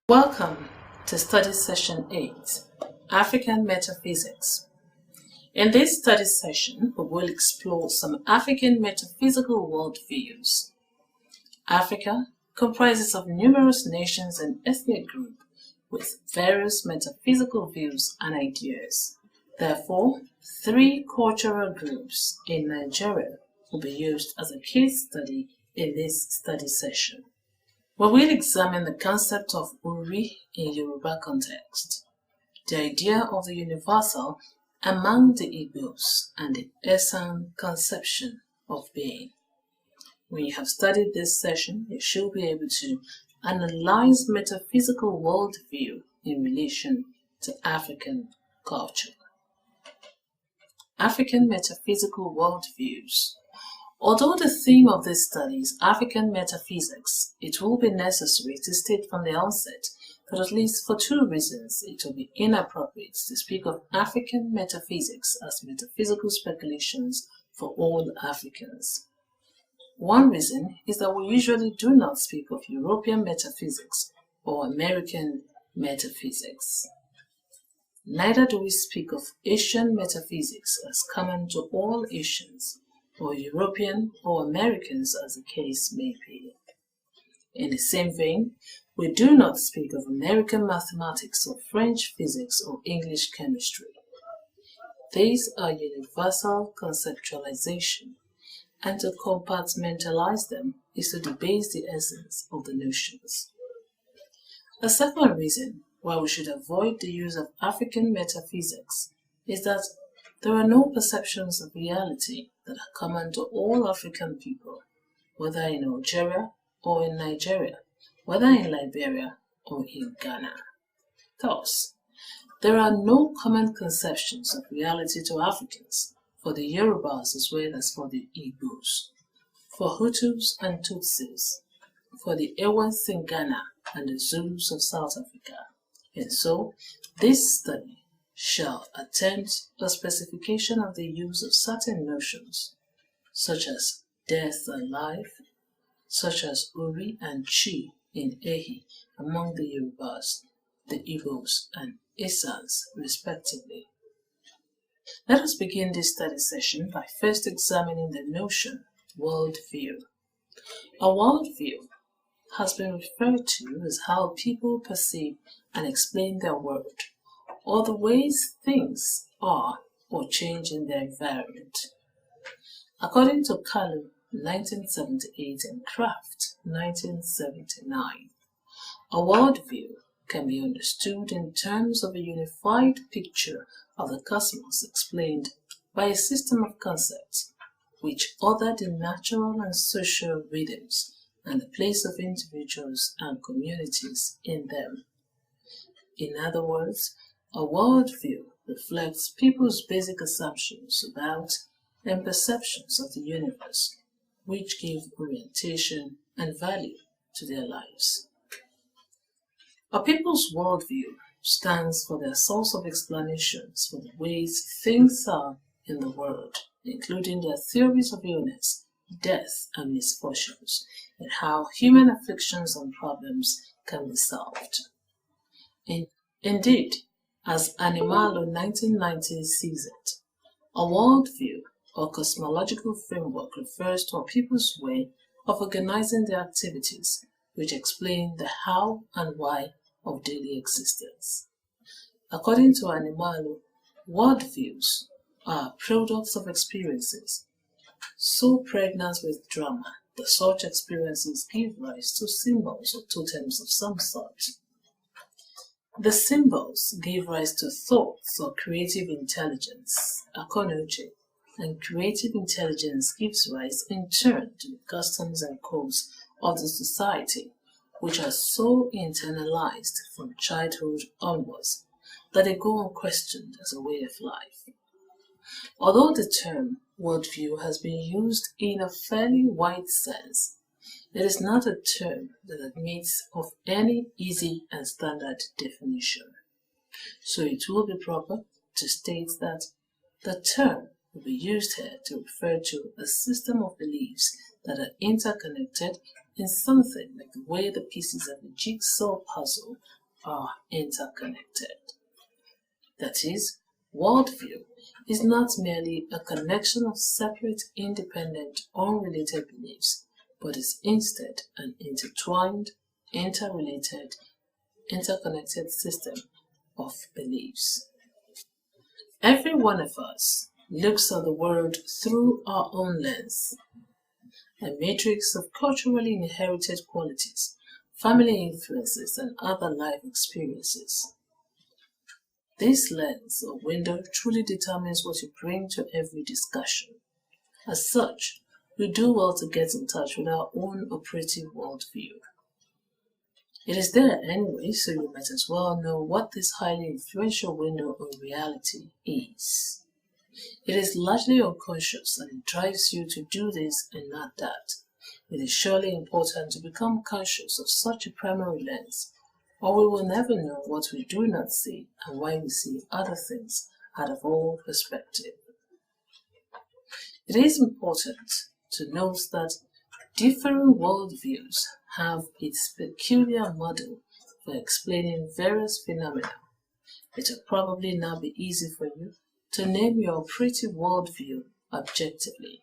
Welcome to Study Session 8, African Metaphysics. In this study session, we will explore some African metaphysical worldviews. Africa comprises of numerous nations and ethnic groups with various metaphysical views and ideas. Therefore, 3 cultural groups in Nigeria will be used as a case study in this study session. We will examine the concept of Uri in Yoruba context, the idea of the universal among the Igbos, and the Esan conception of being. When you have studied this session, you should be able to analyze metaphysical worldview in relation to African culture. African metaphysical worldviews. Although the theme of this study is African metaphysics, it will be necessary to state from the onset that at least for 2 reasons it will be inappropriate to speak of African metaphysics as metaphysical speculations for all Africans. One reason is that we usually do not speak of European metaphysics or American metaphysics. Neither do we speak of Asian metaphysics as common to all Asians, or European or Americans as the case may be. In the same vein, we do not speak of American mathematics or French physics or English chemistry. These are universal conceptualization, and to compartmentalize them is to debase the essence of the notions. A second reason why we should avoid the use of African metaphysics is that there are no perceptions of reality that are common to all African people, whether in Algeria or in Nigeria, whether in Liberia or in Ghana. Thus, there are no common conceptions of reality to Africans, for the Yorubas as well as for the Igbos, for Hutus and Tutsis, for the Ewans in Ghana and the Zulus of South Africa. And so, this study shall attempt the specification of the use of certain notions, such as death and life, such as Uri and Chi in Ehi among the Yorubas, the Igbos, and Isans, respectively. Let us begin this study session by first examining the notion worldview. A worldview has been referred to as how people perceive and explain their world, or the ways things are or change in their environment. According to Kalu, 1978, and Kraft, 1979, a worldview can be understood in terms of a unified picture of the cosmos explained by a system of concepts which order the natural and social rhythms and the place of individuals and communities in them. In other words, a worldview reflects people's basic assumptions about and perceptions of the universe, which give orientation and value to their lives. A people's worldview stands for their source of explanations for the ways things are in the world, including their theories of illness, death, and misfortunes, and how human afflictions and problems can be solved. Indeed, as Animalo 1990 sees it, a worldview or cosmological framework refers to a people's way of organizing their activities, which explain the how and why of daily existence. According to Animalo, worldviews are products of experiences so pregnant with drama that such experiences give rise to symbols or totems of some sort. The symbols give rise to thoughts or creative intelligence, akonuche, and creative intelligence gives rise in turn to the customs and codes of the society, which are so internalized from childhood onwards that they go unquestioned as a way of life. Although the term worldview has been used in a fairly wide sense, it is not a term that admits of any easy and standard definition. So it will be proper to state that the term will be used here to refer to a system of beliefs that are interconnected in something like the way the pieces of a jigsaw puzzle are interconnected. That is, worldview is not merely a collection of separate, independent, unrelated beliefs, but is instead an intertwined, interrelated, interconnected system of beliefs. Every one of us looks at the world through our own lens, a matrix of culturally inherited qualities, family influences, and other life experiences. This lens or window truly determines what you bring to every discussion. As such, we do well to get in touch with our own operative worldview. It is there anyway, so you might as well know what this highly influential window of reality is. It is largely unconscious and it drives you to do this and not that. It is surely important to become conscious of such a primary lens, or we will never know what we do not see and why we see other things out of all perspective. It is important to note that different worldviews have its peculiar model for explaining various phenomena. It will probably not be easy for you to name your operative worldview objectively.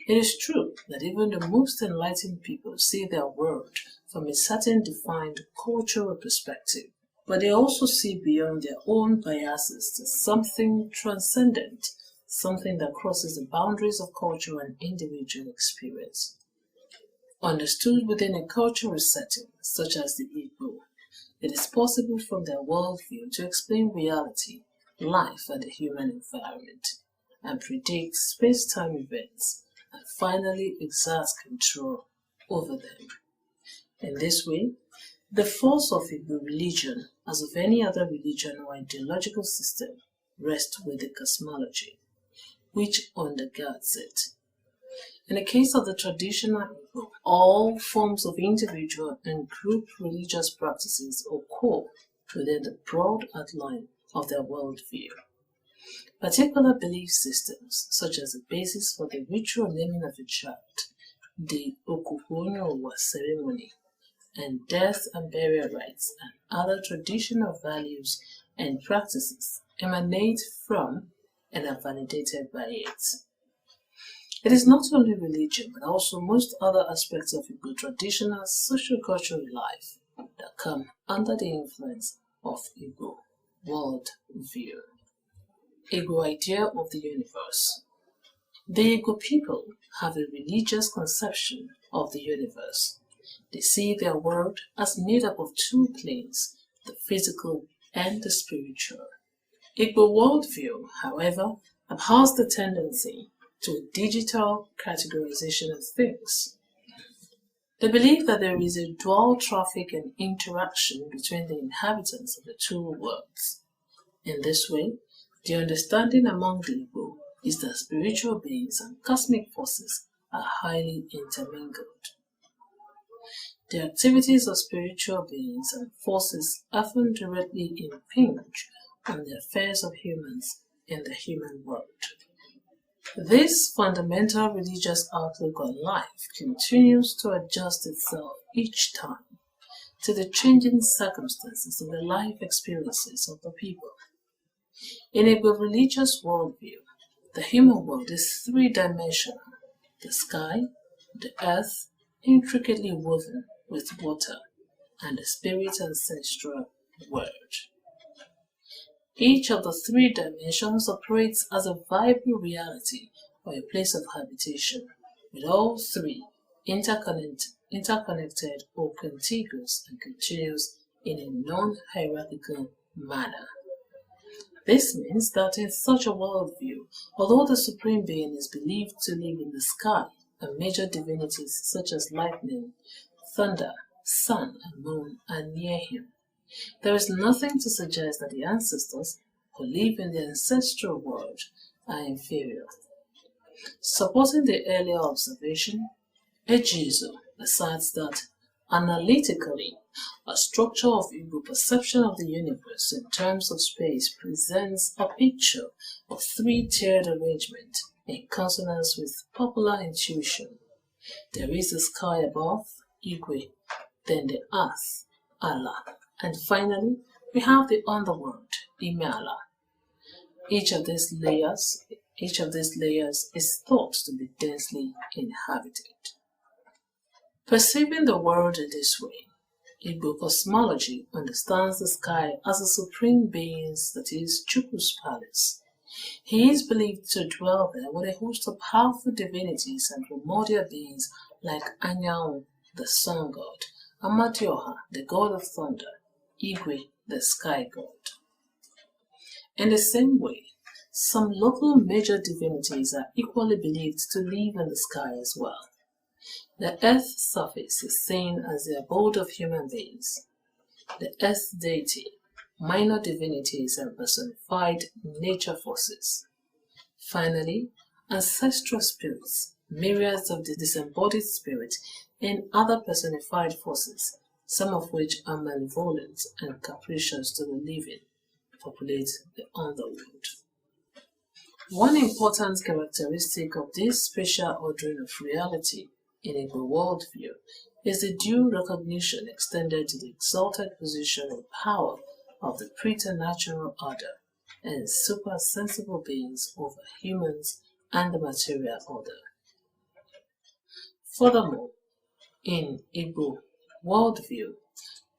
It is true that even the most enlightened people see their world from a certain defined cultural perspective, but they also see beyond their own biases to something transcendent, something that crosses the boundaries of culture and individual experience. Understood within a cultural setting, such as the Igbo, it is possible from their worldview to explain reality, life, and the human environment, and predict space-time events, and finally exert control over them. In this way, the force of Igbo religion, as of any other religion or ideological system, rests with the cosmology, which undergirds it. In the case of the traditional Igbo, all forms of individual and group religious practices occur within the broad outline of their worldview. Particular belief systems, such as the basis for the ritual naming of a child, the Okuhonyowa ceremony, and death and burial rites, and other traditional values and practices, emanate from and are validated by it. It is not only religion, but also most other aspects of Igbo traditional socio-cultural life that come under the influence of Igbo worldview. Igbo idea of the universe. The Igbo people have a religious conception of the universe. They see their world as made up of two planes, the physical and the spiritual. Igbo worldview, however, abhors the tendency to a digital categorization of things. They believe that there is a dual traffic and interaction between the inhabitants of the two worlds. In this way, the understanding among the Igbo is that spiritual beings and cosmic forces are highly intermingled. The activities of spiritual beings and forces often directly impinge on the affairs of humans in the human world. This fundamental religious outlook on life continues to adjust itself each time to the changing circumstances of the life experiences of the people. In a religious worldview, the human world is three-dimensional: the sky, the earth, intricately woven with water, and the spirit ancestral world. Each of the three dimensions operates as a vibrant reality or a place of habitation, with all three interconnected or contiguous and continuous in a non-hierarchical manner. This means that in such a worldview, although the Supreme Being is believed to live in the sky, and major divinities such as lightning, thunder, sun, and moon are near him, there is nothing to suggest that the ancestors who live in the ancestral world are inferior. Supporting the earlier observation, Ejizo asserts that analytically, a structure of Igbo perception of the universe in terms of space presents a picture of three-tiered arrangement in consonance with popular intuition. There is the sky above, Igwe, then the earth, Allah, and finally we have the underworld, Imeala. Each of these layers is thought to be densely inhabited. Perceiving the world in this way, Igbo cosmology understands the sky as a supreme being that is Chukwu's palace. He is believed to dwell there with a host of powerful divinities and primordial beings like Anyanwu, the sun god, Amadioha, the god of thunder, Igwe, the sky god. In the same way, some local major divinities are equally believed to live in the sky as well. The earth's surface is seen as the abode of human beings. The earth deity, minor divinities, and personified nature forces. Finally, ancestral spirits, myriads of the disembodied spirit, and other personified forces, some of which are malevolent and capricious to the living, populate the underworld. One important characteristic of this special ordering of reality in a worldview is the due recognition extended to the exalted position and power of the preternatural order and super-sensible beings over humans and the material order. Furthermore, in Igbo worldview,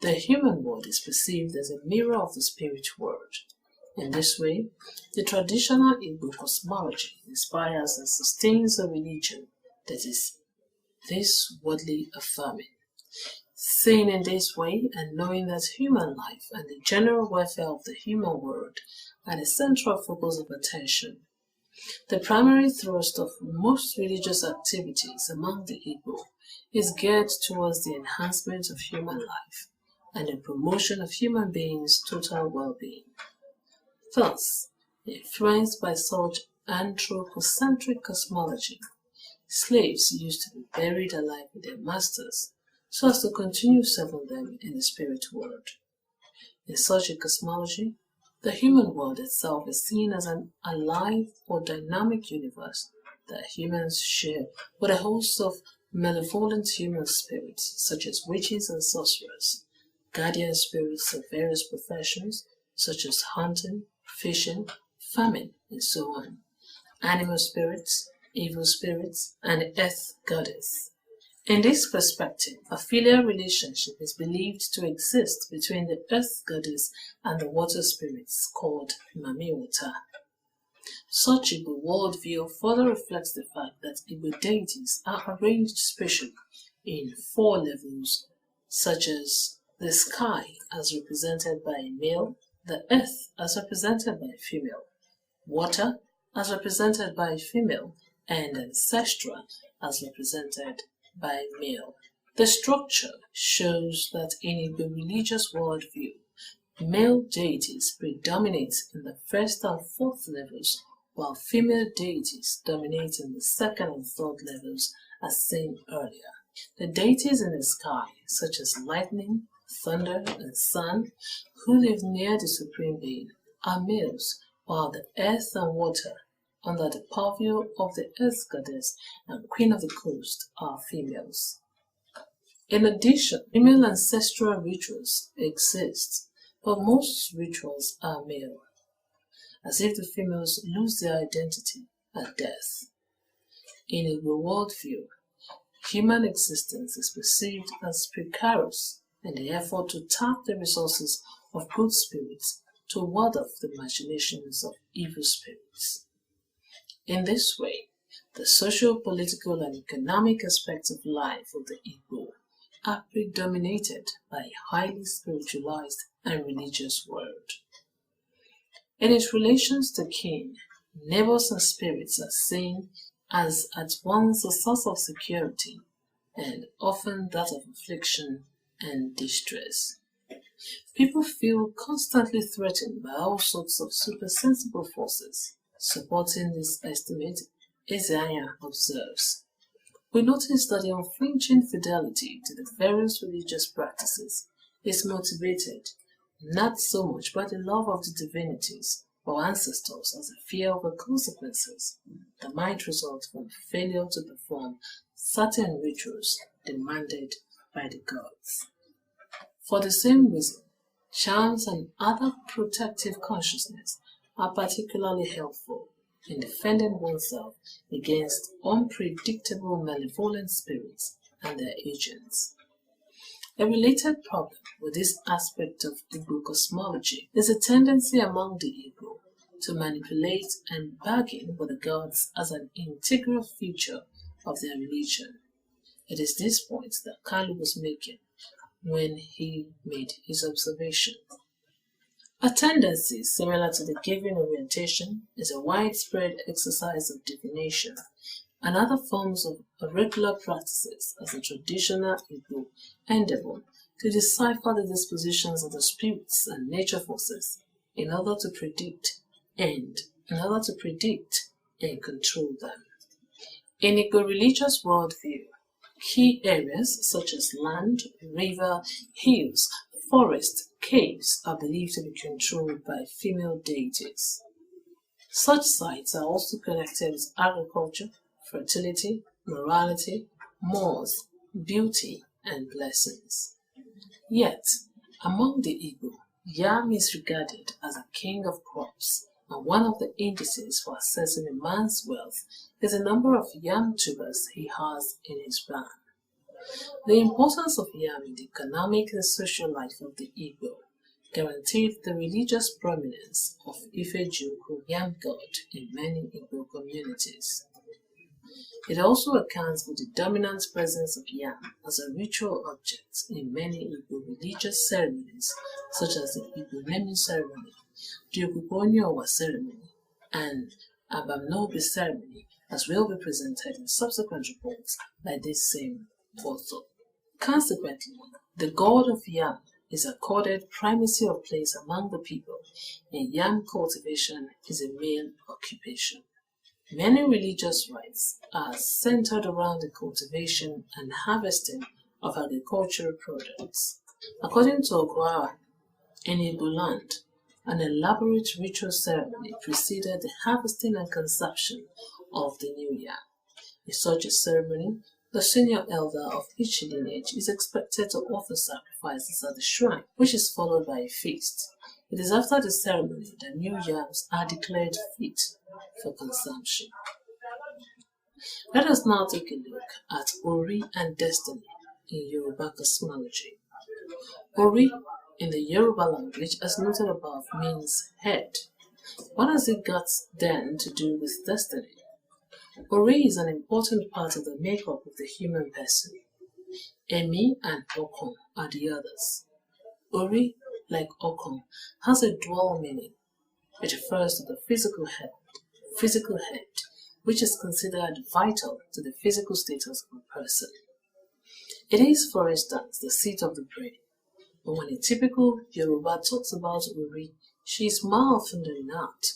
the human world is perceived as a mirror of the spirit world. In this way, the traditional Igbo cosmology inspires and sustains a religion that is this worldly affirming. Seen in this way and knowing that human life and the general welfare of the human world are the central focus of attention, the primary thrust of most religious activities among the Igbo is geared towards the enhancement of human life and the promotion of human beings' total well-being. Thus, influenced by such anthropocentric cosmology, slaves used to be buried alive with their masters so as to continue serving them in the spirit world. In such a cosmology, the human world itself is seen as an alive or dynamic universe that humans share with a host of malevolent human spirits such as witches and sorcerers, guardian spirits of various professions such as hunting, fishing, farming, and so on, animal spirits, evil spirits, and the earth goddess. In this perspective, a filial relationship is believed to exist between the earth goddess and the water spirits called Mamiwata. Such Igbo worldview further reflects the fact that Igbo deities are arranged spatially in 4 levels, such as the sky as represented by a male, the earth as represented by a female, water as represented by a female, and ancestral as represented by a male. The structure shows that in Igbo religious worldview, male deities predominate in the 1st and 4th levels, while female deities dominate in the 2nd and 3rd levels, as seen earlier. The deities in the sky, such as lightning, thunder, and sun, who live near the supreme being, are males, while the earth and water, under the purview of the earth goddess and queen of the coast, are females. In addition, female ancestral rituals exist, but most rituals are male, as if the females lose their identity at death. In a worldview, human existence is perceived as precarious in the effort to tap the resources of good spirits to ward off the machinations of evil spirits. In this way, the social, political, and economic aspects of life of the Igbo are predominated by a highly spiritualized and religious world. In its relations to kin, neighbors and spirits are seen as at once a source of security and often that of affliction and distress. People feel constantly threatened by all sorts of supersensible forces. Supporting this estimate, Ezeanya observes, we notice that the unflinching fidelity to the various religious practices is motivated not so much by the love of the divinities, our ancestors as a fear of the consequences that might result from failure to perform certain rituals demanded by the gods. For the same reason, charms and other protective consciousness are particularly helpful in defending oneself against unpredictable malevolent spirits and their agents. A related problem with this aspect of Igbo cosmology is a tendency among the Igbo to manipulate and bargain with the gods as an integral feature of their religion. It is this point that Kalu was making when he made his observation. A tendency similar to the given orientation is a widespread exercise of divination and other forms of oracular practices as a traditional Igbo endeavor to decipher the dispositions of the spirits and nature forces in order to predict and control them. In Igbo religious worldview, key areas such as land, river, hills, forests, caves are believed to be controlled by female deities. Such sites are also connected with agriculture, fertility, morality, mores, beauty, and blessings. Yet, among the Igbo, yam is regarded as a king of crops, and one of the indices for assessing a man's wealth is the number of yam tubers he has in his barn. The importance of yam in the economic and social life of the Igbo guaranteed the religious prominence of Ife-Juku yam god in many Igbo communities. It also accounts for the dominant presence of yam as a ritual object in many Igbo religious ceremonies, such as the Igbo naming ceremony, the Okuponyowa ceremony, and Abamnobi ceremony, as will be presented in subsequent reports by this same author. Consequently, the god of yam is accorded primacy of place among the people, and yam cultivation is a male occupation. Many religious rites are centered around the cultivation and harvesting of agricultural products. According to Ogwara, in Igbo land, an elaborate ritual ceremony preceded the harvesting and consumption of the new yam. In such a ceremony, the senior elder of each lineage is expected to offer sacrifices at the shrine, which is followed by a feast. It is after the ceremony that new yams are declared fit for consumption. Let us now take a look at Ori and destiny in Yoruba cosmology. Ori in the Yoruba language, as noted above, means head. What has it got then to do with destiny? Ori is an important part of the makeup of the human person. Emi and Okon are the others. Ori, like Okon, has a dual meaning. It refers to the physical head, which is considered vital to the physical status of a person. It is, for instance, the seat of the brain. But when a typical Yoruba talks about Ori, she is more often than not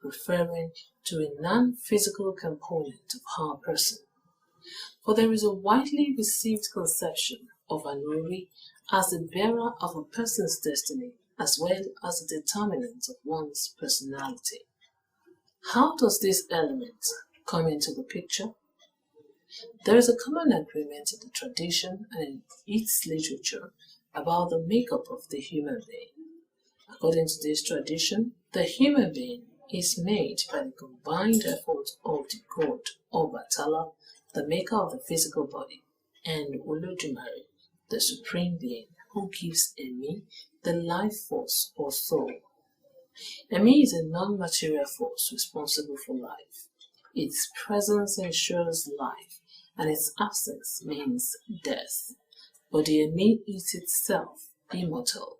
referring to a non-physical component of her person. For there is a widely received conception of an Ori as the bearer of a person's destiny as well as the determinant of one's personality. How does this element come into the picture? There is a common agreement in the tradition and in its literature about the makeup of the human being. According to this tradition, the human being is made by the combined effort of the god Obatala, the maker of the physical body, and Olodumare, the supreme being who gives Emi the life force or soul. Emi is a non-material force responsible for life. Its presence ensures life, and its absence means death. But the Emi is itself immortal,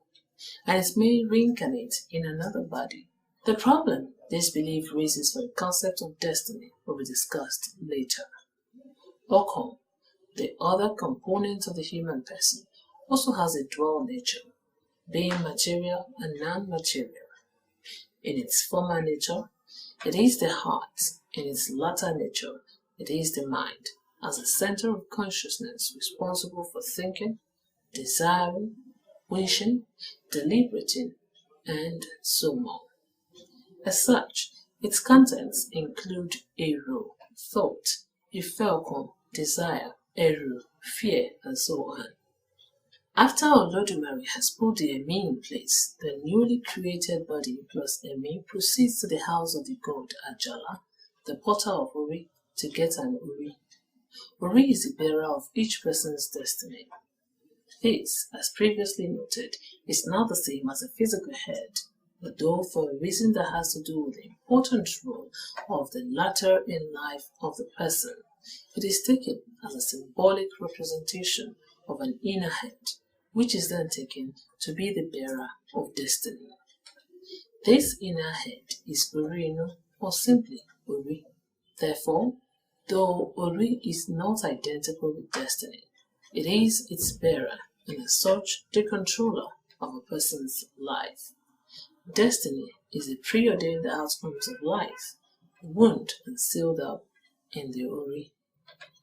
and it may reincarnate in another body. The problem this belief raises for the concept of destiny will be discussed later. Okon, the other component of the human person, also has a dual nature, being material and non-material. In its former nature, it is the heart. In its latter nature, it is the mind, as a center of consciousness responsible for thinking, desiring, wishing, deliberating, and so on. As such, its contents include ero, thought, ifeokun, desire, eru, fear, and so on. After Olodumare has put the Emi in place, the newly created body plus Emi proceeds to the house of the god Ajala, the potter of Ori, to get an Ori. Ori is the bearer of each person's destiny. This, as previously noted, is not the same as a physical head, but though for a reason that has to do with the important role of the latter in life of the person, it is taken as a symbolic representation of an inner head, which is then taken to be the bearer of destiny. This inner head is Orino, or simply Ori. Therefore, though Ori is not identical with destiny, it is its bearer and as such the controller of a person's life. Destiny is the preordained outcomes of life, wound and sealed up in the Ori.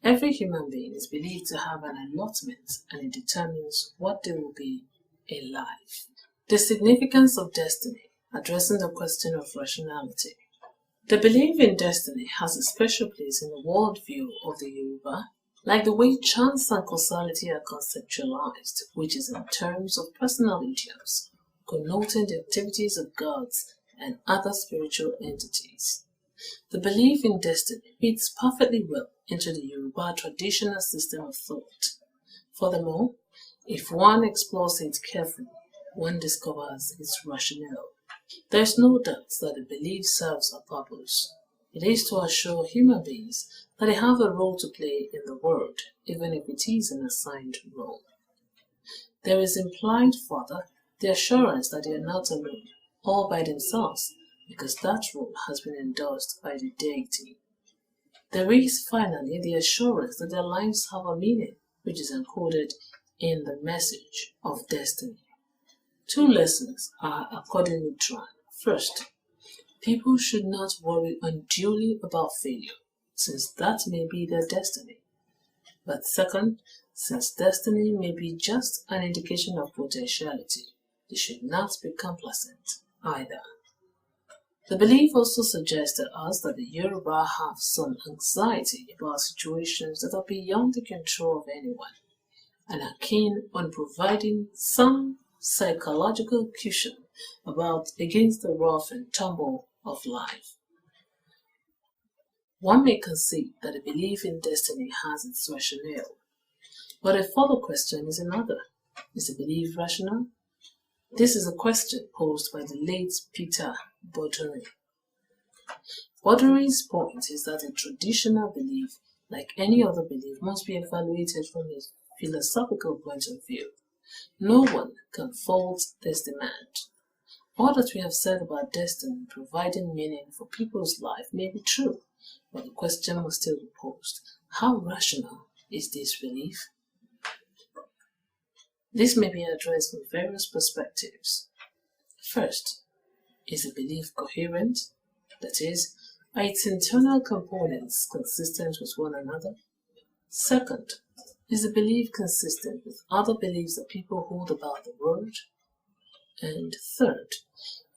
Every human being is believed to have an allotment, and it determines what they will be in life. The significance of destiny, addressing the question of rationality. The belief in destiny has a special place in the worldview of the Yoruba, like the way chance and causality are conceptualized, which is in terms of personal idioms, connoting the activities of gods and other spiritual entities. The belief in destiny fits perfectly well into the Yoruba traditional system of thought. Furthermore, if one explores it carefully, one discovers its rationale. There is no doubt that the belief serves a purpose. It is to assure human beings that they have a role to play in the world, even if it is an assigned role. There is implied further the assurance that they are not alone, all by themselves, because that role has been endorsed by the deity. There is finally the assurance that their lives have a meaning, which is encoded in the message of destiny. Two lessons are accordingly drawn. First, people should not worry unduly about failure, since that may be their destiny. But second, since destiny may be just an indication of potentiality, they should not be complacent either. The belief also suggests to us that the Yoruba have some anxiety about situations that are beyond the control of anyone, and are keen on providing some psychological cushion against the rough and tumble of life. One may concede that a belief in destiny has its rationale, but a further question is another. Is the belief rational? This is a question posed by the late Peter Boduri. Boduri's point is that a traditional belief, like any other belief, must be evaluated from a philosophical point of view. No one can fault this demand. All that we have said about destiny providing meaning for people's life may be true, but the question must still be posed. How rational is this belief? This may be addressed from various perspectives. First, is the belief coherent? That is, are its internal components consistent with one another? Second, is the belief consistent with other beliefs that people hold about the world? And third,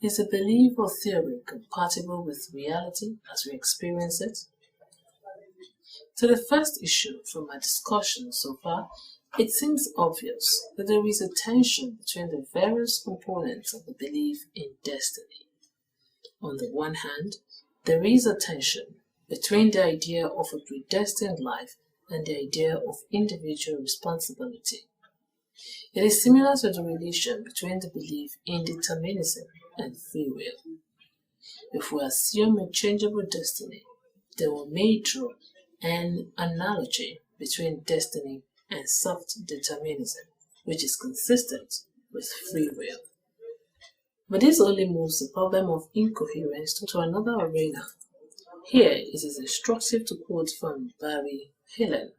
is the belief or theory compatible with reality as we experience it? To the first issue from my discussion so far, it seems obvious that there is a tension between the various components of the belief in destiny. On the one hand, there is a tension between the idea of a predestined life and the idea of individual responsibility. It is similar to the relation between the belief in determinism and free will. If we assume a changeable destiny, then we may draw an analogy between destiny and soft determinism, which is consistent with free will. But this only moves the problem of incoherence to another arena. Here it is instructive to quote from Barry Helen.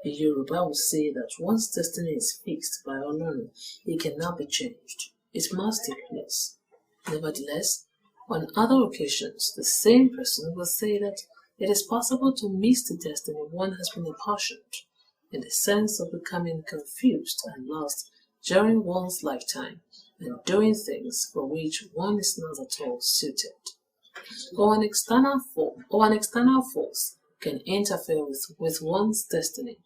A Yoruba will say that once destiny is fixed by Olorun, it cannot be changed. It must take place. Nevertheless, on other occasions, the same person will say that it is possible to miss the destiny one has been apportioned, in the sense of becoming confused and lost during one's lifetime and doing things for which one is not at all suited. or an external force can interfere with one's destiny.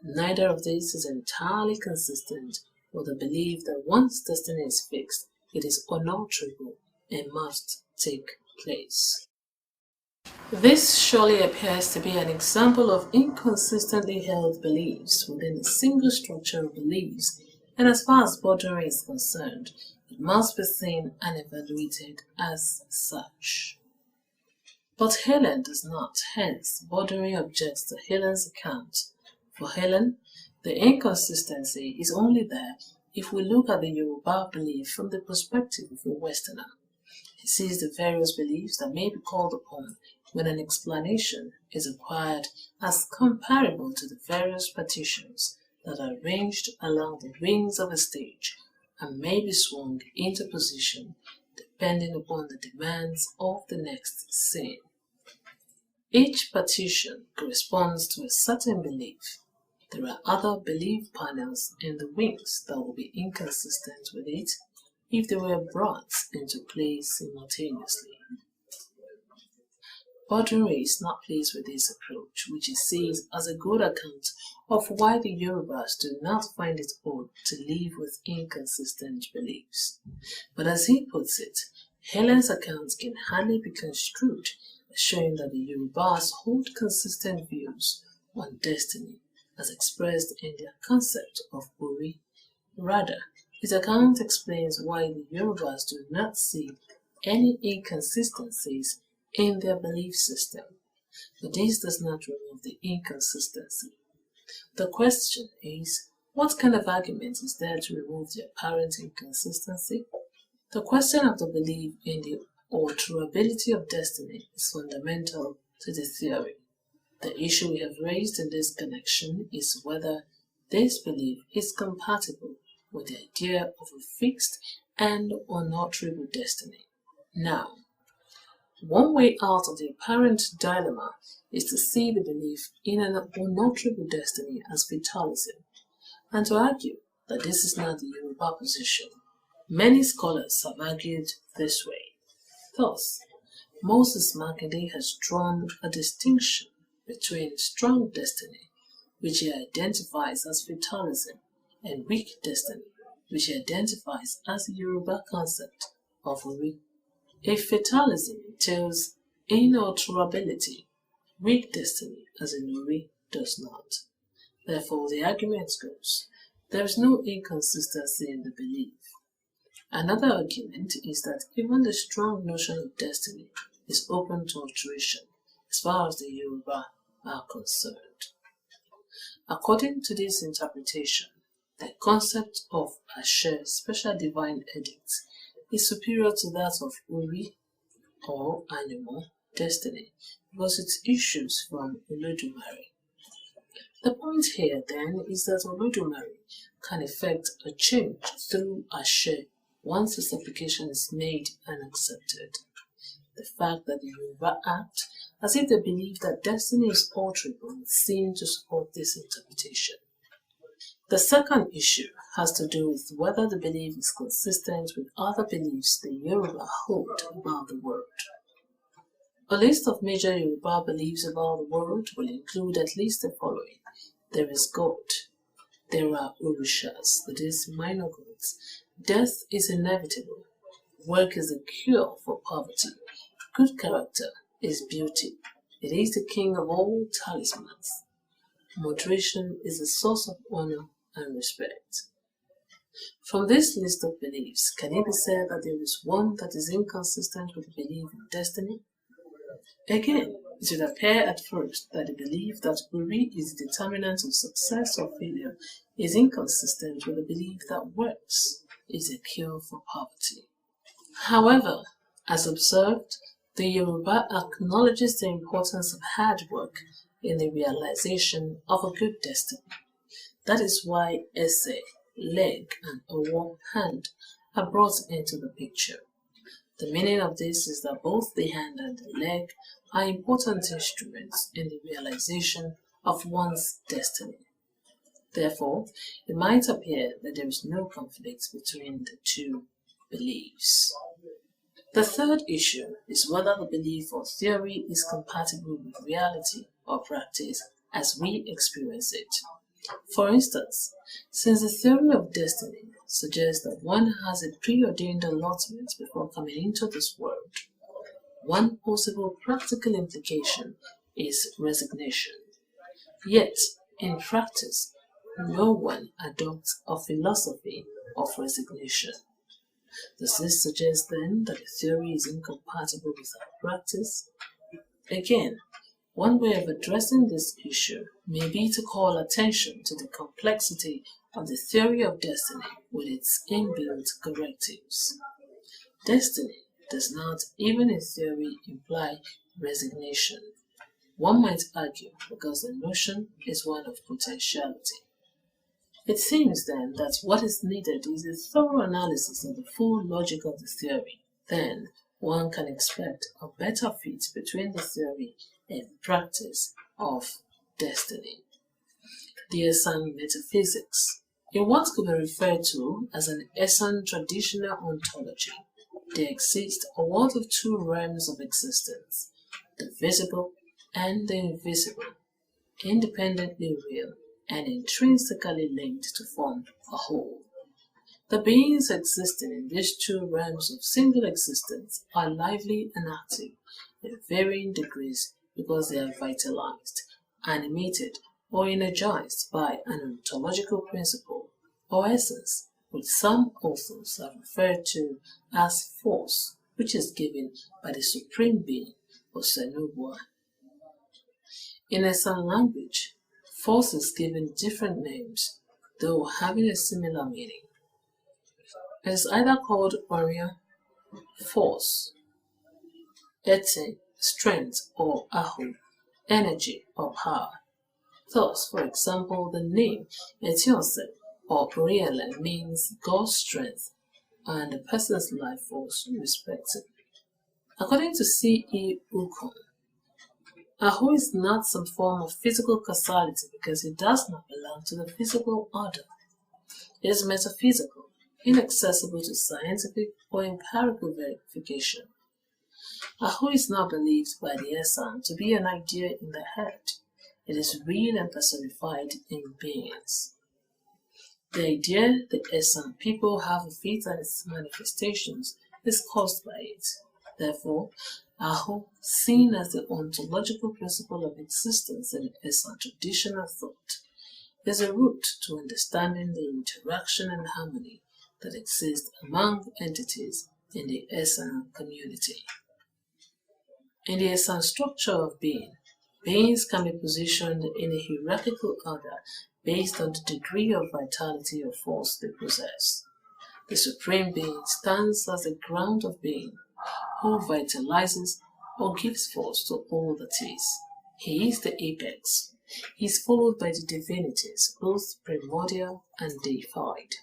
Neither of these is entirely consistent with the belief that one's destiny is fixed, it is unalterable, and must take place. This surely appears to be an example of inconsistently held beliefs within a single structure of beliefs, and as far as Baudrillard is concerned, it must be seen and evaluated as such. But Helen does not, hence Baudrillard objects to Helen's account. For Helen, the inconsistency is only there if we look at the Yoruba belief from the perspective of a Westerner. He sees the various beliefs that may be called upon when an explanation is acquired as comparable to the various partitions that are arranged along the wings of a stage and may be swung into position depending upon the demands of the next scene. Each partition corresponds to a certain belief. There are other belief panels in the wings that will be inconsistent with it if they were brought into play simultaneously. Baudrillard is not pleased with this approach, which he sees as a good account of why the Yorubas do not find it odd to live with inconsistent beliefs. But as he puts it, Helen's account can hardly be construed as showing that the Yorubas hold consistent views on destiny as expressed in their concept of Ori. Rather, his account explains why the Yorubas do not see any inconsistencies in their belief system, but this does not remove the inconsistency. The question is, what kind of argument is there to remove the apparent inconsistency? The question of the belief in the alterability of destiny is fundamental to the theory. The issue we have raised in this connection is whether this belief is compatible with the idea of a fixed and unalterable destiny. Now, one way out of the apparent dilemma is to see the belief in an unalterable destiny as fatalism, and to argue that this is not the Yoruba position. Many scholars have argued this way. Thus, Moses Makinde has drawn a distinction between strong destiny, which he identifies as fatalism, and weak destiny, which he identifies as the Yoruba concept of Ori. If fatalism entails inalterability, weak destiny, as in Ori, does not. Therefore, the argument goes, there is no inconsistency in the belief. Another argument is that even the strong notion of destiny is open to alteration as far as the Yoruba are concerned. According to this interpretation, the concept of Ashe, special divine edicts, is superior to that of Ori, or animal, destiny, because it issues from Olodumare. The point here, then, is that Olodumare can effect a change through Ashe once its application is made and accepted. The fact that the Yoruba act as if they believe that destiny is alterable seems to support this interpretation. The second issue has to do with whether the belief is consistent with other beliefs the Yoruba hold about the world. A list of major Yoruba beliefs about the world will include at least the following. There is God. There are Orishas, that is, minor gods. Death is inevitable. Work is a cure for poverty. Good character is beauty. It is the king of all talismans. Moderation is a source of honor and respect. From this list of beliefs, can it be said that there is one that is inconsistent with the belief in destiny? Again, it would appear at first that the belief that Ori is the determinant of success or failure is inconsistent with the belief that works is a cure for poverty. However, as observed, the Yoruba acknowledges the importance of hard work in the realization of a good destiny. That is why ese, leg, and owo, hand, are brought into the picture. The meaning of this is that both the hand and the leg are important instruments in the realization of one's destiny. Therefore, it might appear that there is no conflict between the two beliefs. The third issue is whether the belief or theory is compatible with reality or practice as we experience it. For instance, since the theory of destiny suggests that one has a preordained allotment before coming into this world, one possible practical implication is resignation. Yet, in practice, no one adopts a philosophy of resignation. Does this suggest then that the theory is incompatible with our practice? Again, one way of addressing this issue may be to call attention to the complexity of the theory of destiny with its inbuilt correctives. Destiny does not, even in theory, imply resignation. One might argue because the notion is one of potentiality. It seems then that what is needed is a thorough analysis of the full logic of the theory. Then one can expect a better fit between the theory and practice of destiny. The Esan Metaphysics. In what could be referred to as an Esan traditional ontology, there exists a world of two realms of existence, the visible and the invisible, independently real and intrinsically linked to form a whole. The beings existing in these two realms of single existence are lively and active in varying degrees because they are vitalized, animated, or energized by an ontological principle or essence, which some authors have referred to as force, which is given by the Supreme Being, or Senubwa. In Esan language, force is given different names, though having a similar meaning. It is either called Orion, force, Ete, strength, or Ahu, energy or power. Thus, for example, the name Etiose or Oriele means God's strength and a person's life force, respectively. According to C.E. Ukon, Ahu is not some form of physical causality because it does not belong to the physical order. It is metaphysical, inaccessible to scientific or empirical verification. Ahu is not believed by the Esan to be an idea in the head. It is real and personified in beings. The idea the Esan people have of it and its manifestations is caused by it. Therefore, Ahu, seen as the ontological principle of existence in Esan traditional thought, is a route to understanding the interaction and harmony that exists among entities in the Esan community. In the Esan structure of being, beings can be positioned in a hierarchical order based on the degree of vitality or force they possess. The Supreme Being stands as the ground of being, who vitalizes or gives force to all that is. He is the apex. He is followed by the divinities, both primordial and deified,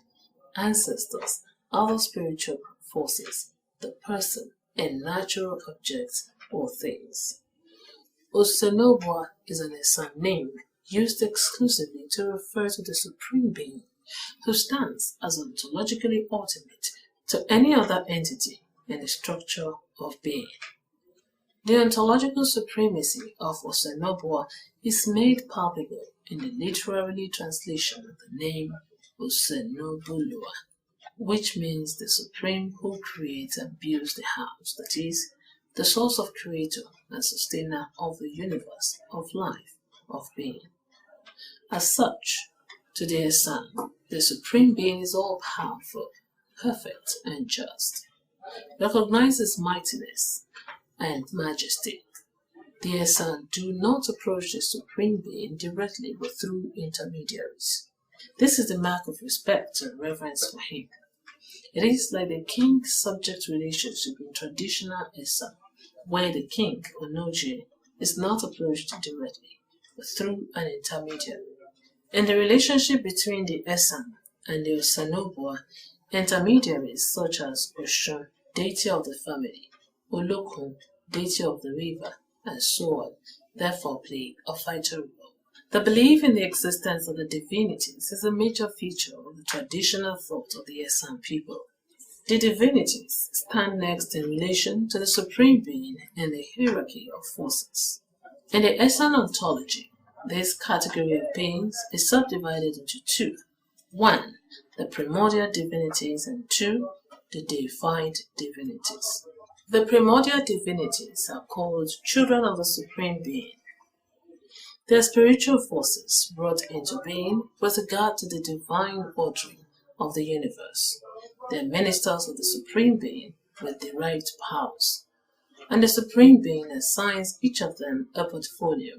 ancestors, other spiritual forces, the person, and natural objects or things. Osenobwa is an Esan name used exclusively to refer to the Supreme Being, who stands as ontologically ultimate to any other entity in the structure of being. The ontological supremacy of Osenobwa is made palpable in the literary translation of the name Osenobulua, which means the Supreme who creates and builds the house, that is, the source of creator and sustainer of the universe, of life, of being. As such, to the Esan, the Supreme Being is all-powerful, perfect, and just. Recognizes mightiness and majesty. The Esan do not approach the Supreme Being directly but through intermediaries. This is the mark of respect and reverence for him. It is like the king-subject relationship in traditional Esan, where the king, or Noje, is not approached directly, but through an intermediary. In the relationship between the Esan and the Osenobwa, intermediaries such as Oshun, deity of the family, Olokun, deity of the river, and so on, therefore play a vital role. The belief in the existence of the divinities is a major feature of the traditional thought of the Esan people. The divinities stand next in relation to the Supreme Being in the hierarchy of forces. In the Esan ontology, this category of beings is subdivided into two. 1. The primordial divinities, and 2. The deified divinities. The primordial divinities are called children of the Supreme Being. They are spiritual forces brought into being with regard to the divine ordering of the universe. They are ministers of the Supreme Being with derived powers, and the Supreme Being assigns each of them a portfolio.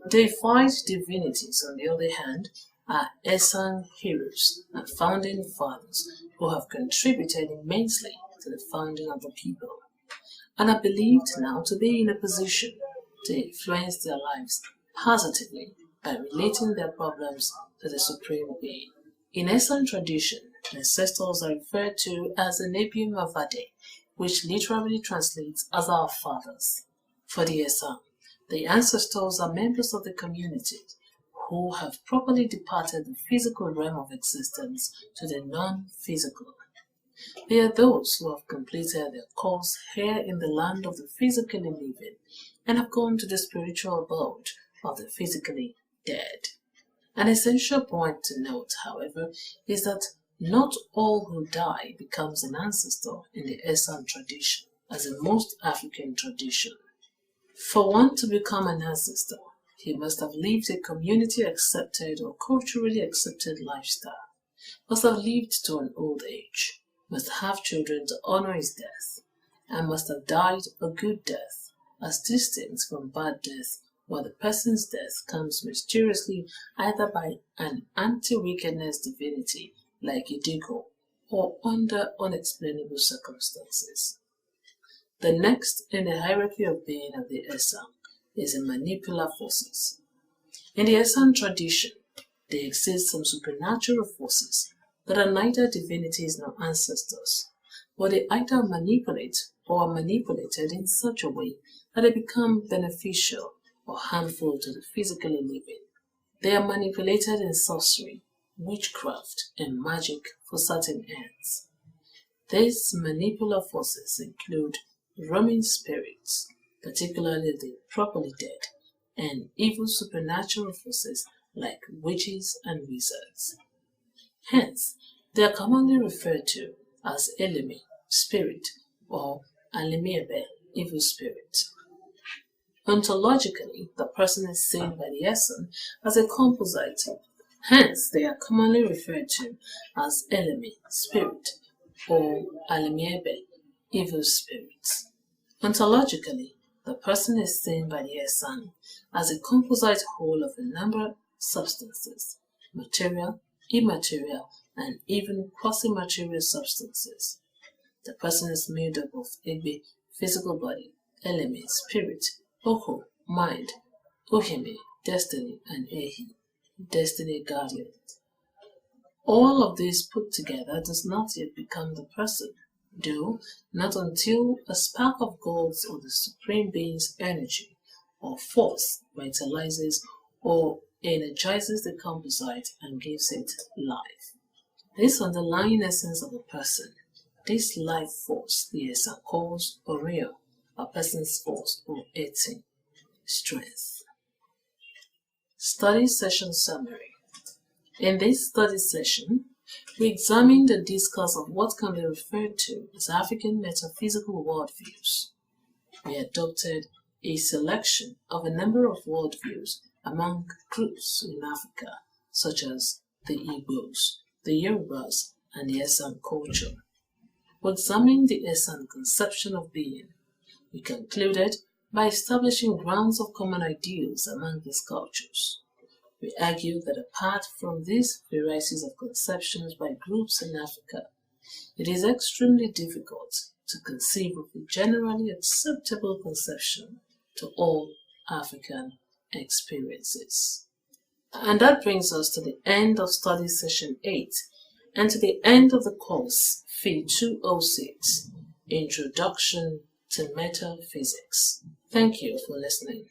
Deified divinities, on the other hand, are Esan heroes and founding fathers who have contributed immensely to the founding of the people, and are believed now to be in a position to influence their lives positively by relating their problems to the Supreme Being. In Esan tradition, ancestors are referred to as the Nebium Avade, which literally translates as our fathers. For the Esan, the ancestors are members of the community who have properly departed the physical realm of existence to the non-physical. They are those who have completed their course here in the land of the physically living and have gone to the spiritual abode of the physically dead. An essential point to note, however, is that not all who die becomes an ancestor in the Esan tradition, as in most African tradition. For one to become an ancestor, he must have lived a community-accepted or culturally accepted lifestyle, must have lived to an old age, must have children to honor his death, and must have died a good death, as distinct from bad death, where the person's death comes mysteriously either by an anti-wickedness divinity like Idigo or under unexplainable circumstances. The next in the hierarchy of being of the Esan is the manipular forces. In the Esan tradition, there exist some supernatural forces that are neither divinities nor ancestors, but they either manipulate or are manipulated in such a way that they become beneficial or harmful to the physically living. They are manipulated in sorcery, witchcraft, and magic for certain ends. These manipular forces include roaming spirits, particularly the properly dead, and evil supernatural forces like witches and wizards. Hence, they are commonly referred to as Elemi, spirit, or Alimiebe, evil spirit. Ontologically, the person is seen by the Esan as a composite. Hence, they are commonly referred to as Elemi, spirit, or Alimiebe, evil spirits. Ontologically, the person is seen by the Esan as a composite whole of a number of substances, material, immaterial, and even quasi-material substances. The person is made up of Egbe, physical body, Elemi, spirit, Oko, mind, Ohime, destiny, and Ehi, destiny guardian. All of these put together does not yet become the person, though not until a spark of God's or the Supreme Being's energy or force vitalizes or energizes the composite and gives it life. This underlying essence of a person, this life force, the Esan calls Oreo, a person's force or 18, strength. Study session summary. In this study session, we examined and discussed of what can be referred to as African metaphysical worldviews. We adopted a selection of a number of worldviews among groups in Africa, such as the Igbos, the Yorubas, and the Esan culture. We examined the Esan conception of being. We concluded by establishing grounds of common ideals among these cultures. We argued that apart from these varieties of conceptions by groups in Africa, it is extremely difficult to conceive of a generally acceptable conception to all African experiences. And that brings us to the end of study session 8 and to the end of the course PHI206, Introduction to Metaphysics. Thank you for listening.